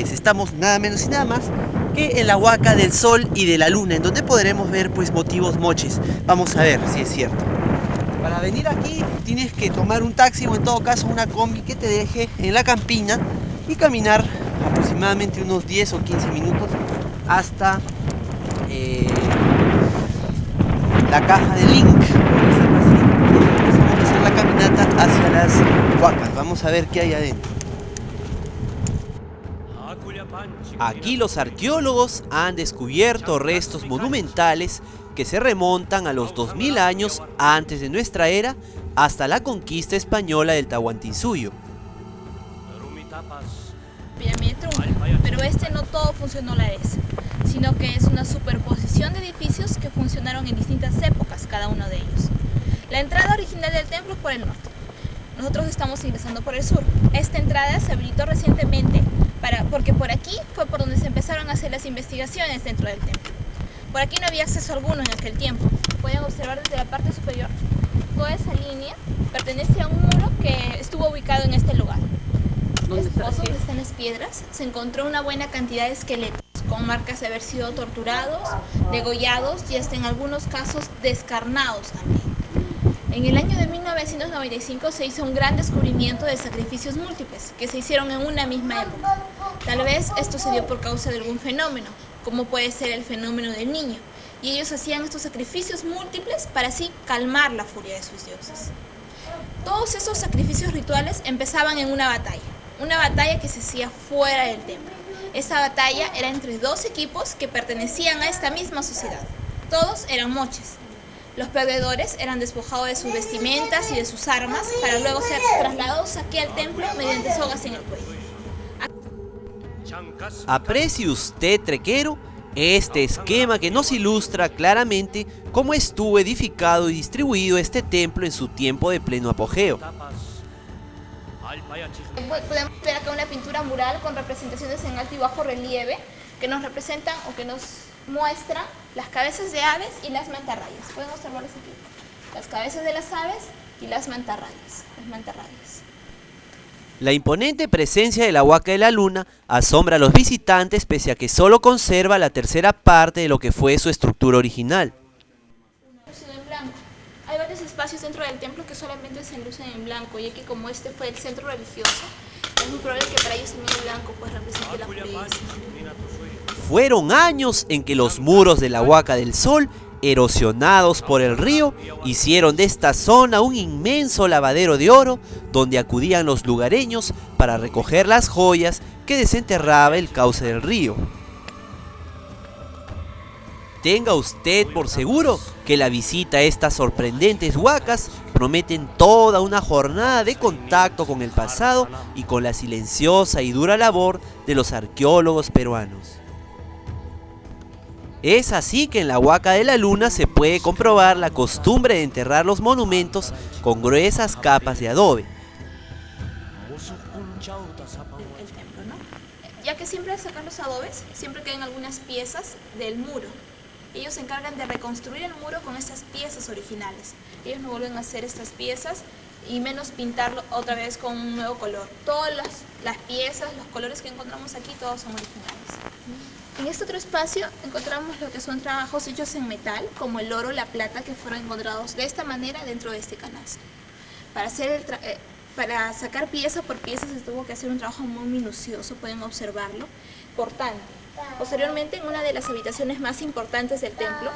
Estamos nada menos y nada más que en la Huaca del Sol y de la Luna, en donde podremos ver pues motivos moches. Vamos a ver si es cierto. Para venir aquí tienes que tomar un taxi o en todo caso una combi que te deje en la campina y caminar aproximadamente unos 10 o 15 minutos hasta la caja de Link. Vamos a hacer la caminata hacia las Huacas. Vamos a ver qué hay adentro. Aquí los arqueólogos han descubierto restos monumentales que se remontan a los 2000 años antes de nuestra era hasta la conquista española del Tahuantinsuyo. Pirámide trunca, pero no todo funcionó a la vez, sino que es una superposición de edificios que funcionaron en distintas épocas, cada uno de ellos. La entrada original del templo es por el norte. Nosotros estamos ingresando por el sur. Esta entrada se habilitó recientemente porque por aquí fue por donde se empezaron a hacer las investigaciones dentro del templo. Por aquí no había acceso alguno en aquel tiempo. Pueden observar desde la parte superior. Toda esa línea pertenece a un muro que estuvo ubicado en este lugar. ¿Dónde están las piedras? Se encontró una buena cantidad de esqueletos con marcas de haber sido torturados, degollados y hasta en algunos casos descarnados también. En el año de 1995 se hizo un gran descubrimiento de sacrificios múltiples que se hicieron en una misma época. Tal vez esto se dio por causa de algún fenómeno, como puede ser el fenómeno del niño, y ellos hacían estos sacrificios múltiples para así calmar la furia de sus dioses. Todos esos sacrificios rituales empezaban en una batalla que se hacía fuera del templo. Esa batalla era entre dos equipos que pertenecían a esta misma sociedad. Todos eran moches. Los perdedores eran despojados de sus vestimentas y de sus armas para luego ser trasladados aquí al templo mediante sogas en el cuello. Aprecie usted, trequero, este esquema que nos ilustra claramente cómo estuvo edificado y distribuido este templo en su tiempo de pleno apogeo. Podemos ver acá una pintura mural con representaciones en alto y bajo relieve que nos representan o que nos muestran las cabezas de aves y las mantarrayas. Pueden observarlas aquí. Las cabezas de las aves y las mantarrayas. La imponente presencia de la Huaca de la Luna asombra a los visitantes pese a que solo conserva la tercera parte de lo que fue su estructura original. En blanco. Hay varios espacios dentro del templo que solamente se lucen en blanco, ya que como este fue el centro religioso, es muy probable que para ellos también el blanco pues represente la pureza. Fueron años en que los muros de la Huaca del Sol, erosionados por el río, hicieron de esta zona un inmenso lavadero de oro donde acudían los lugareños para recoger las joyas que desenterraba el cauce del río. Tenga usted por seguro que la visita a estas sorprendentes huacas prometen toda una jornada de contacto con el pasado y con la silenciosa y dura labor de los arqueólogos peruanos. Es así que en la Huaca de la Luna se puede comprobar la costumbre de enterrar los monumentos con gruesas capas de adobe. El templo, ¿no? Ya que siempre al sacar los adobes, siempre quedan algunas piezas del muro. Ellos se encargan de reconstruir el muro con estas piezas originales. Ellos no vuelven a hacer estas piezas y menos pintarlo otra vez con un nuevo color. Todas las piezas, los colores que encontramos aquí, todos son originales. En este otro espacio encontramos lo que son trabajos hechos en metal, como el oro, la plata, que fueron encontrados de esta manera dentro de este canasto. Para sacar pieza por pieza se tuvo que hacer un trabajo muy minucioso, pueden observarlo, cortante. Posteriormente, en una de las habitaciones más importantes del templo,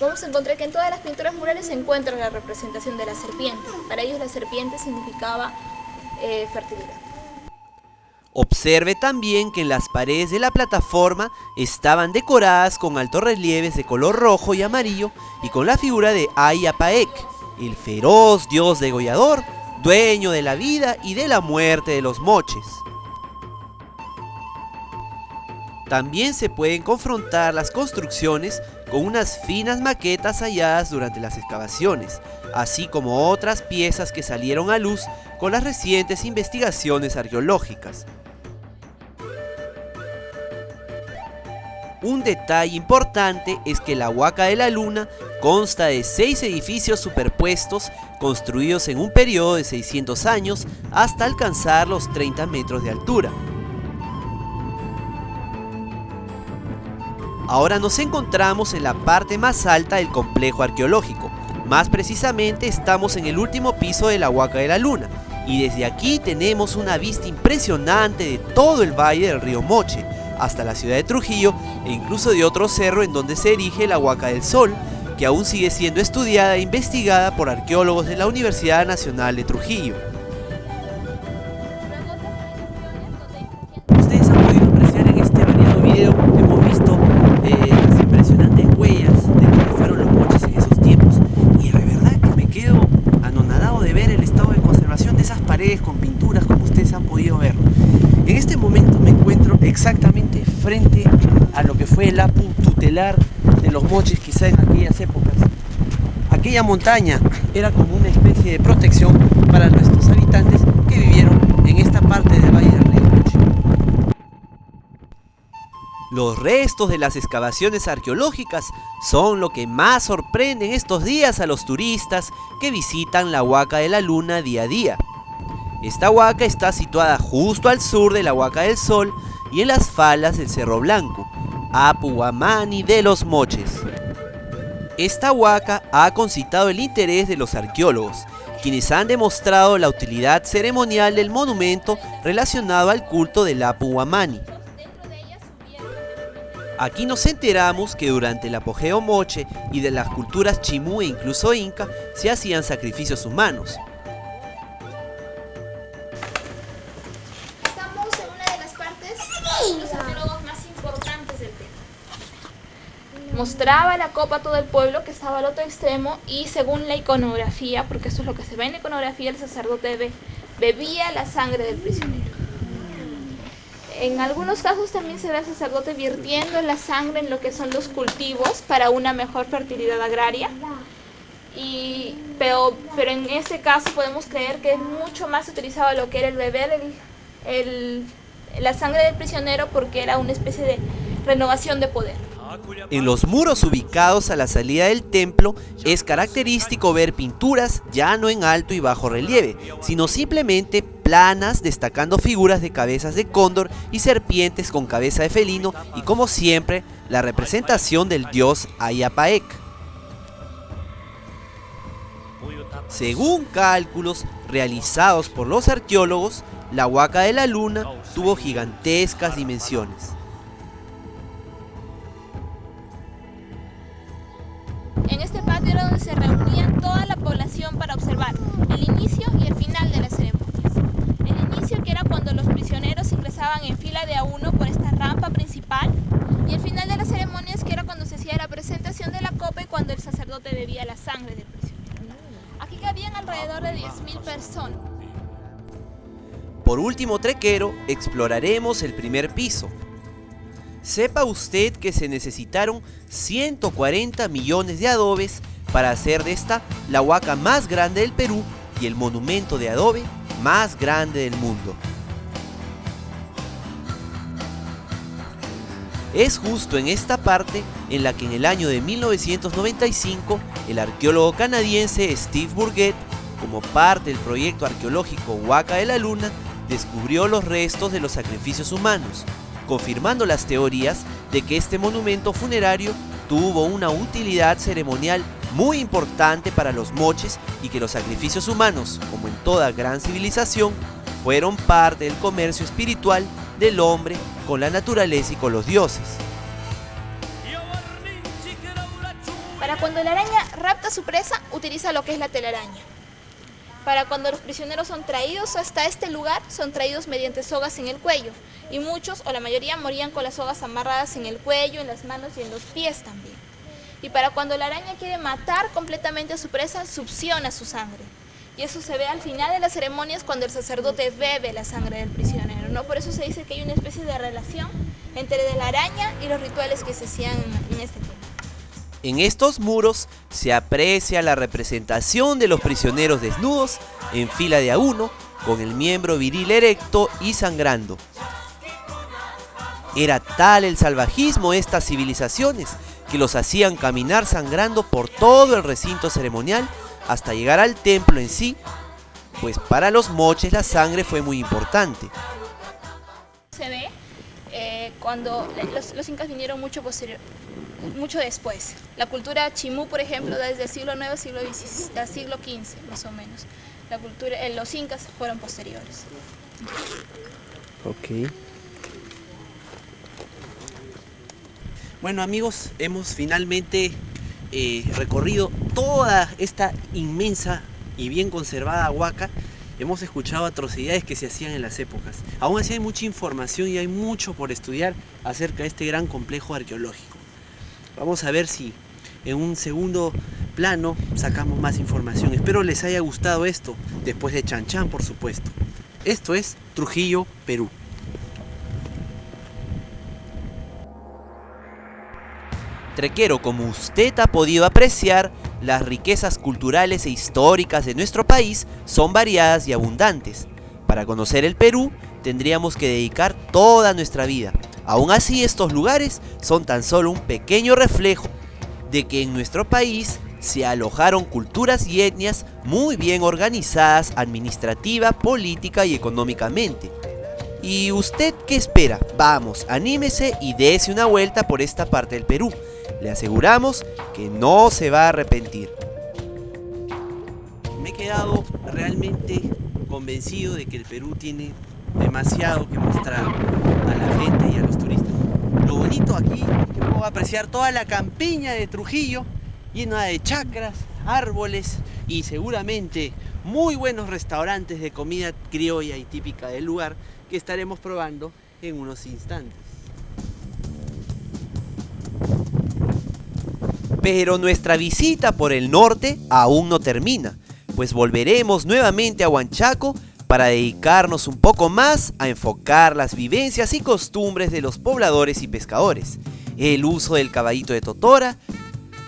vamos a encontrar que en todas las pinturas murales se encuentra la representación de la serpiente. Para ellos la serpiente significaba fertilidad. Observe también que en las paredes de la plataforma estaban decoradas con altos relieves de color rojo y amarillo y con la figura de Ayapaek, el feroz dios degollador, dueño de la vida y de la muerte de los moches. También se pueden confrontar las construcciones con unas finas maquetas halladas durante las excavaciones, así como otras piezas que salieron a luz con las recientes investigaciones arqueológicas. Un detalle importante es que la Huaca de la Luna consta de 6 edificios superpuestos construidos en un periodo de 600 años hasta alcanzar los 30 metros de altura. Ahora nos encontramos en la parte más alta del complejo arqueológico. Más precisamente estamos en el último piso de la Huaca de la Luna. Y desde aquí tenemos una vista impresionante de todo el valle del río Moche, hasta la ciudad de Trujillo e incluso de otro cerro en donde se erige la Huaca del Sol, que aún sigue siendo estudiada e investigada por arqueólogos de la Universidad Nacional de Trujillo. Ustedes han podido apreciar en este variado video, hemos visto las impresionantes huellas de lo que fueron los moches en esos tiempos, y de verdad que me quedo anonadado de ver el estado de conservación de esas paredes con pinturas como ustedes han podido ver. En este momento me encuentro exactamente frente a lo que fue el apu tutelar de los moches, quizá en aquellas épocas. Aquella montaña era como una especie de protección para nuestros habitantes que vivieron en esta parte del valle del río Moche. Los restos de las excavaciones arqueológicas son lo que más sorprende en estos días a los turistas que visitan la Huaca de la Luna día a día. Esta huaca está situada justo al sur de la Huaca del Sol y en las faldas del Cerro Blanco, Apu Guamani de los Moches. Esta huaca ha concitado el interés de los arqueólogos, quienes han demostrado la utilidad ceremonial del monumento relacionado al culto del Apu Guamani. Aquí nos enteramos que durante el apogeo moche y de las culturas chimú e incluso inca se hacían sacrificios humanos. Estamos en una de las partes de los arqueólogos más importantes del tema. Mostraba la copa a todo el pueblo que estaba al otro extremo y según la iconografía, porque eso es lo que se ve en la iconografía, el sacerdote bebía la sangre del prisionero. En algunos casos también se ve al sacerdote virtiendo la sangre en lo que son los cultivos para una mejor fertilidad agraria. Pero en este caso podemos creer que es mucho más utilizado lo que era el beber la sangre del prisionero porque era una especie de renovación de poder. En los muros ubicados a la salida del templo es característico ver pinturas ya no en alto y bajo relieve, sino simplemente planas destacando figuras de cabezas de cóndor y serpientes con cabeza de felino y como siempre la representación del dios Ayapaec. Según cálculos realizados por los arqueólogos, la Huaca de la Luna tuvo gigantescas dimensiones. En este patio era donde se reunía toda la población para observar el inicio y el final de las ceremonias. El inicio que era cuando los prisioneros ingresaban en fila de a uno por esta rampa principal y el final de las ceremonias que era cuando se hacía la presentación de la copa y cuando el sacerdote bebía la sangre del prisionero. Aquí cabían alrededor de 10.000 personas. Por último, trequero, exploraremos el primer piso. Sepa usted que se necesitaron 140 millones de adobes para hacer de esta la huaca más grande del Perú y el monumento de adobe más grande del mundo. Es justo en esta parte en la que en el año de 1995 el arqueólogo canadiense Steve Burgett, como parte del proyecto arqueológico Huaca de la Luna, descubrió los restos de los sacrificios humanos, confirmando las teorías de que este monumento funerario tuvo una utilidad ceremonial muy importante para los moches y que los sacrificios humanos, como en toda gran civilización, fueron parte del comercio espiritual del hombre con la naturaleza y con los dioses. Para cuando la araña rapta a su presa, utiliza lo que es la telaraña. Para cuando los prisioneros son traídos hasta este lugar, son traídos mediante sogas en el cuello. Y muchos, o la mayoría, morían con las sogas amarradas en el cuello, en las manos y en los pies también. Y para cuando la araña quiere matar completamente a su presa, succiona su sangre. Y eso se ve al final de las ceremonias cuando el sacerdote bebe la sangre del prisionero, ¿no? Por eso se dice que hay una especie de relación entre la araña y los rituales que se hacían en este tiempo. En estos muros se aprecia la representación de los prisioneros desnudos en fila de a uno, con el miembro viril erecto y sangrando. Era tal el salvajismo de estas civilizaciones que los hacían caminar sangrando por todo el recinto ceremonial hasta llegar al templo en sí, pues para los moches la sangre fue muy importante. Se ve cuando los incas vinieron mucho después. La cultura chimú, por ejemplo, desde el siglo IX al siglo XV, más o menos. Los incas fueron posteriores. Ok. Bueno amigos, hemos finalmente recorrido toda esta inmensa y bien conservada huaca. Hemos escuchado atrocidades que se hacían en las épocas. Aún así hay mucha información y hay mucho por estudiar acerca de este gran complejo arqueológico. Vamos a ver si en un segundo plano sacamos más información. Espero les haya gustado esto, después de Chan Chan, por supuesto. Esto es Trujillo, Perú. Trequero, como usted ha podido apreciar, las riquezas culturales e históricas de nuestro país son variadas y abundantes. Para conocer el Perú, tendríamos que dedicar toda nuestra vida. Aún así, estos lugares son tan solo un pequeño reflejo de que en nuestro país se alojaron culturas y etnias muy bien organizadas administrativa, política y económicamente. ¿Y usted qué espera? Vamos, anímese y dése una vuelta por esta parte del Perú. Le aseguramos que no se va a arrepentir. Me he quedado realmente convencido de que el Perú tiene demasiado que mostrar a la gente y a los turistas. Lo bonito aquí es que puedo apreciar toda la campiña de Trujillo, llena de chacras, árboles y seguramente muy buenos restaurantes de comida criolla y típica del lugar que estaremos probando en unos instantes. Pero nuestra visita por el norte aún no termina, pues volveremos nuevamente a Huanchaco para dedicarnos un poco más a enfocar las vivencias y costumbres de los pobladores y pescadores, el uso del caballito de totora,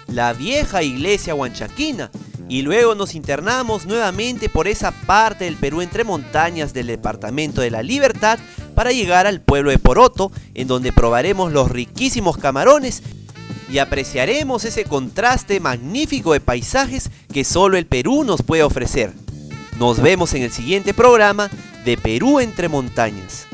la vieja iglesia huanchaquina, y luego nos internamos nuevamente por esa parte del Perú entre montañas del departamento de La Libertad para llegar al pueblo de Poroto, en donde probaremos los riquísimos camarones y apreciaremos ese contraste magnífico de paisajes que solo el Perú nos puede ofrecer. Nos vemos en el siguiente programa de Perú entre montañas.